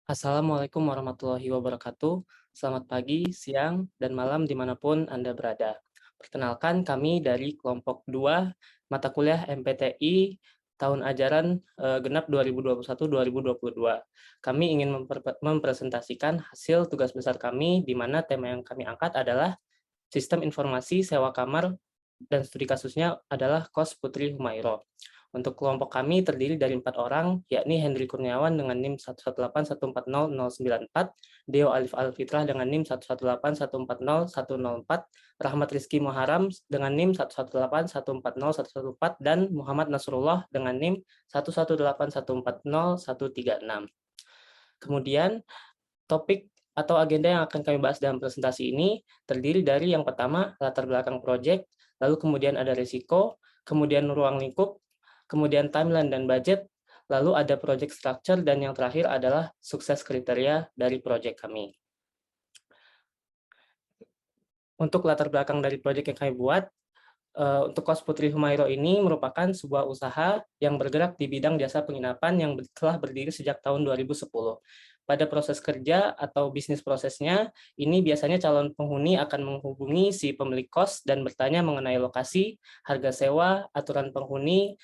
Assalamualaikum warahmatullahi wabarakatuh. Selamat pagi, siang, dan malam dimanapun Anda berada. Perkenalkan kami dari kelompok 2 mata kuliah MPTI tahun ajaran genap 2021-2022. Kami ingin mempresentasikan hasil tugas besar kami, di mana tema yang kami angkat adalah sistem informasi sewa kamar dan studi kasusnya adalah KOS Putri Humairo. Untuk kelompok kami terdiri dari 4 orang, yakni Hendri Kurniawan dengan NIM 118140094, Deo Alif Alfitrah dengan NIM 118140104, Rahmat Rizky Muharam dengan NIM 118140114, dan Muhammad Nasrullah dengan NIM 118140136. Kemudian topik atau agenda yang akan kami bahas dalam presentasi ini terdiri dari yang pertama latar belakang proyek, lalu kemudian ada risiko, kemudian ruang lingkup, kemudian timeline dan budget, lalu ada project structure, dan yang terakhir adalah sukses kriteria dari proyek kami. Untuk latar belakang dari proyek yang kami buat, untuk KOS Putri Humairo ini merupakan sebuah usaha yang bergerak di bidang jasa penginapan yang telah berdiri sejak tahun 2010. Pada proses kerja atau bisnis prosesnya, ini biasanya calon penghuni akan menghubungi si pemilik kos dan bertanya mengenai lokasi, harga sewa, aturan penghuni,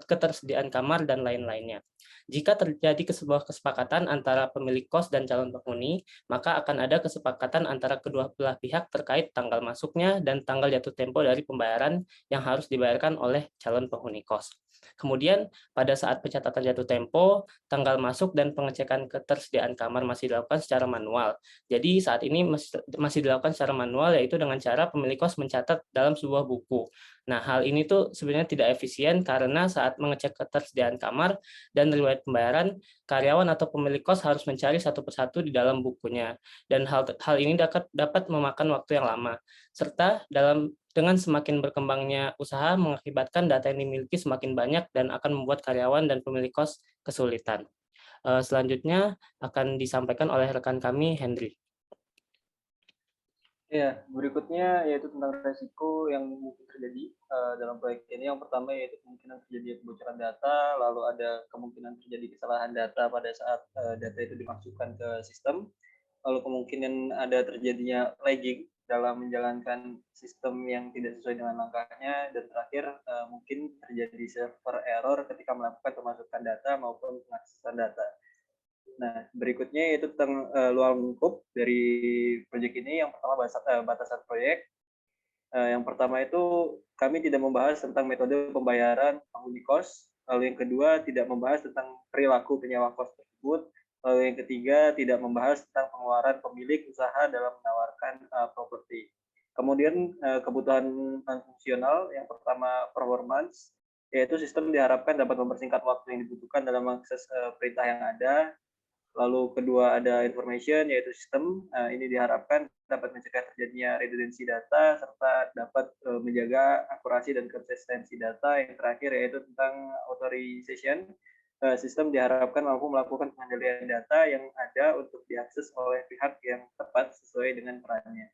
ketersediaan kamar, dan lain-lainnya. Jika terjadi sebuah kesepakatan antara pemilik kos dan calon penghuni, maka akan ada kesepakatan antara kedua belah pihak terkait tanggal masuknya dan tanggal jatuh tempo dari pembayaran yang harus dibayarkan oleh calon penghuni kos. Kemudian pada saat pencatatan jatuh tempo, tanggal masuk dan pengecekan ketersediaan kamar masih dilakukan secara manual. Jadi saat ini masih dilakukan secara manual, yaitu dengan cara pemilik kos mencatat dalam sebuah buku. Nah, hal ini tuh sebenarnya tidak efisien karena saat mengecek ketersediaan kamar dan riwayat pembayaran, karyawan atau pemilik kos harus mencari satu persatu di dalam bukunya. Dan hal ini dapat memakan waktu yang lama. Serta dengan semakin berkembangnya usaha mengakibatkan data yang dimiliki semakin banyak dan akan membuat karyawan dan pemilik kos kesulitan. Selanjutnya akan disampaikan oleh rekan kami, Hendri. Ya, berikutnya yaitu tentang resiko yang mungkin terjadi dalam proyek ini. Yang pertama yaitu kemungkinan terjadi kebocoran data, lalu ada kemungkinan terjadi kesalahan data pada saat data itu dimasukkan ke sistem, lalu kemungkinan ada terjadinya lagging dalam menjalankan sistem yang tidak sesuai dengan langkahnya, dan terakhir mungkin terjadi server error ketika melakukan pemasukan data maupun pengaksesan data. Nah, berikutnya yaitu tentang luang lingkup dari proyek ini. Yang pertama batasan proyek. Yang pertama itu kami tidak membahas tentang metode pembayaran penghuni kos. Lalu yang kedua tidak membahas tentang perilaku penyewa kos tersebut. Lalu yang ketiga tidak membahas tentang pengeluaran pemilik usaha dalam menawarkan properti. Kemudian kebutuhan non fungsional. Yang pertama performance, yaitu sistem diharapkan dapat mempersingkat waktu yang dibutuhkan dalam mengakses perintah yang ada. Lalu kedua ada information, yaitu sistem. Ini diharapkan dapat mencegah terjadinya redundansi data serta dapat menjaga akurasi dan konsistensi data. Yang terakhir yaitu tentang authorization. Sistem diharapkan mampu melakukan pengendalian data yang ada untuk diakses oleh pihak yang tepat sesuai dengan perannya.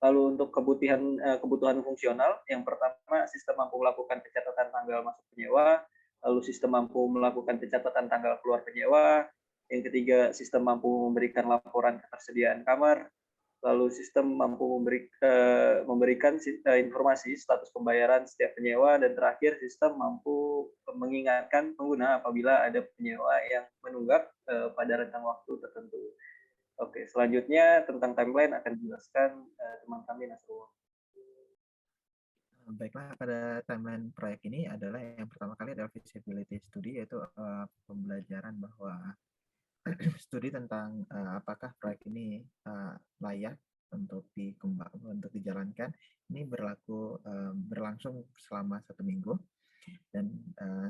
Lalu untuk kebutuhan fungsional, yang pertama sistem mampu melakukan pencatatan tanggal masuk penyewa, lalu sistem mampu melakukan pencatatan tanggal keluar penyewa, yang ketiga sistem mampu memberikan laporan ketersediaan kamar, lalu sistem mampu memberikan informasi status pembayaran setiap penyewa, dan terakhir sistem mampu mengingatkan pengguna apabila ada penyewa yang menunggak pada rentang waktu tertentu. Oke, selanjutnya tentang timeline akan dijelaskan teman kami Nasrullah. Baiklah, pada timeline proyek ini adalah yang pertama kali adalah feasibility study, yaitu pembelajaran bahwa studi tentang apakah proyek ini layak untuk dijalankan. Ini berlangsung selama 1 minggu, dan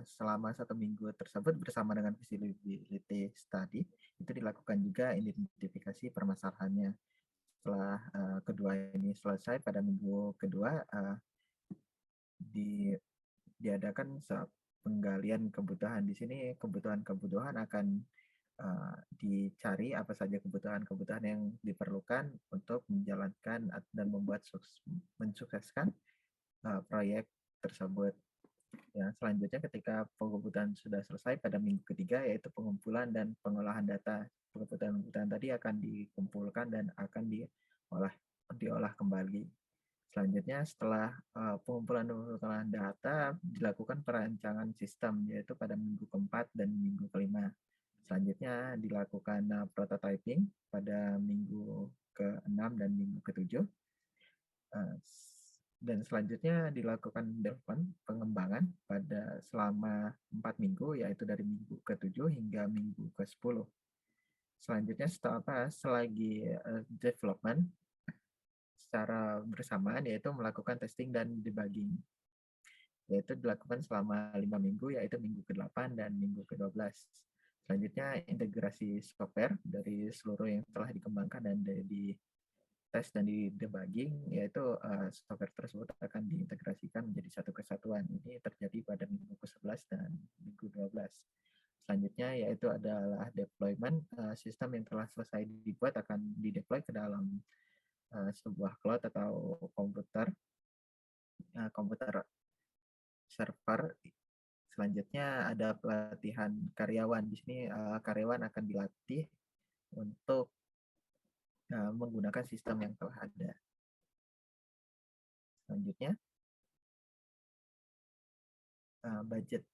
selama 1 minggu tersebut bersama dengan feasibility study itu dilakukan juga identifikasi permasalahannya. Setelah kedua ini selesai, pada minggu kedua diadakan penggalian kebutuhan. Di sini kebutuhan akan dicari apa saja kebutuhan yang diperlukan untuk menjalankan dan mensukseskan proyek tersebut. Ya, selanjutnya ketika pengumpulan sudah selesai pada minggu ketiga, yaitu pengumpulan dan pengolahan data. Pengumpulan tadi akan dikumpulkan dan akan diolah kembali. Selanjutnya setelah pengumpulan dan pengolahan data dilakukan perancangan sistem, yaitu pada minggu keempat dan minggu kelima. Selanjutnya dilakukan prototyping pada minggu ke-6 dan minggu ke-7. Dan selanjutnya dilakukan development pengembangan pada selama 4 minggu, yaitu dari minggu ke-7 hingga minggu ke-10. Selanjutnya selagi development secara bersamaan, yaitu melakukan testing dan debugging, yaitu dilakukan selama 5 minggu, yaitu minggu ke-8 dan minggu ke-12. Selanjutnya integrasi software dari seluruh yang telah dikembangkan dan di tes dan di debugging, yaitu software tersebut akan diintegrasikan menjadi satu kesatuan. Ini terjadi pada minggu ke-11 dan minggu 12. Selanjutnya yaitu adalah deployment. Sistem yang telah selesai dibuat akan dideploy ke dalam sebuah cloud atau komputer server. Selanjutnya ada pelatihan karyawan. Di sini karyawan akan dilatih untuk menggunakan sistem yang telah ada. Selanjutnya, budget.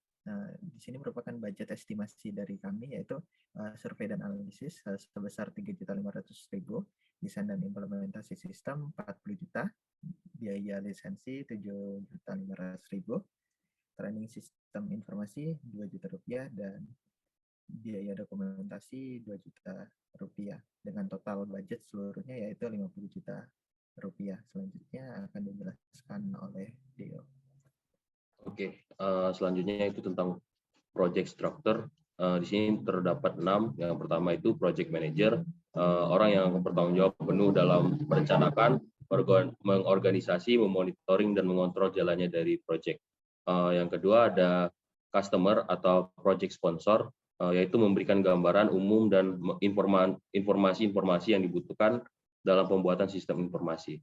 Di sini merupakan budget estimasi dari kami, yaitu survei dan analisis sebesar 3.500.000, desain dan implementasi sistem 40 juta, biaya lisensi 7.500.000, training sistem informasi 2 juta rupiah, dan biaya dokumentasi 2 juta rupiah, dengan total budget seluruhnya yaitu 50 juta rupiah. Selanjutnya akan dijelaskan oleh Deo. Oke, selanjutnya itu tentang project structure. Di sini terdapat 6. Yang pertama itu project manager, orang yang bertanggung jawab penuh dalam merencanakan, mengorganisasi, memonitoring, dan mengontrol jalannya dari project. Yang kedua ada customer atau project sponsor, yaitu memberikan gambaran umum dan informasi-informasi yang dibutuhkan dalam pembuatan sistem informasi.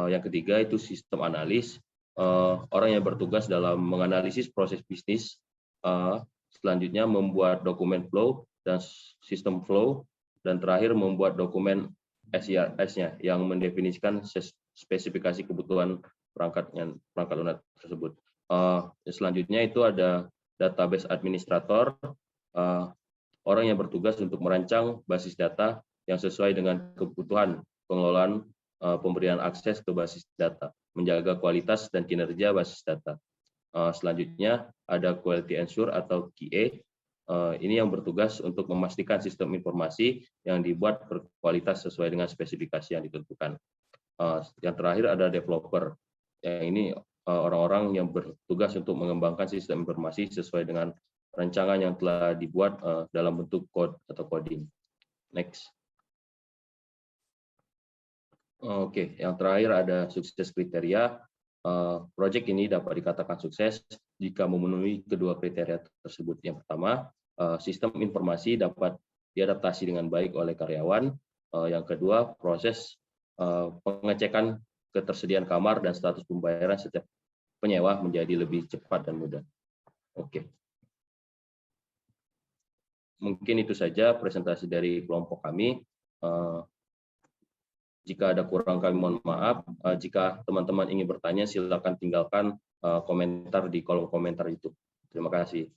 Yang ketiga itu sistem analis, orang yang bertugas dalam menganalisis proses bisnis. Selanjutnya membuat dokumen flow dan sistem flow, dan terakhir membuat dokumen SIRS-nya yang mendefinisikan spesifikasi kebutuhan perangkat lunak tersebut. Selanjutnya itu ada database administrator, orang yang bertugas untuk merancang basis data yang sesuai dengan kebutuhan pengelolaan pemberian akses ke basis data, menjaga kualitas dan kinerja basis data. Selanjutnya ada quality ensure atau QA. Ini yang bertugas untuk memastikan sistem informasi yang dibuat berkualitas sesuai dengan spesifikasi yang ditentukan. Yang terakhir ada developer. Yang ini orang-orang yang bertugas untuk mengembangkan sistem informasi sesuai dengan rancangan yang telah dibuat dalam bentuk code atau coding. Next. Oke, yang terakhir ada sukses kriteria. Proyek ini dapat dikatakan sukses jika memenuhi kedua kriteria tersebut. Yang pertama, sistem informasi dapat diadaptasi dengan baik oleh karyawan. Yang kedua, proses pengecekan ketersediaan kamar dan status pembayaran setiap penyewa menjadi lebih cepat dan mudah. Oke. Mungkin itu saja presentasi dari kelompok kami. Jika ada kurang kami mohon maaf. Jika teman-teman ingin bertanya, silakan tinggalkan komentar di kolom komentar itu. Terima kasih.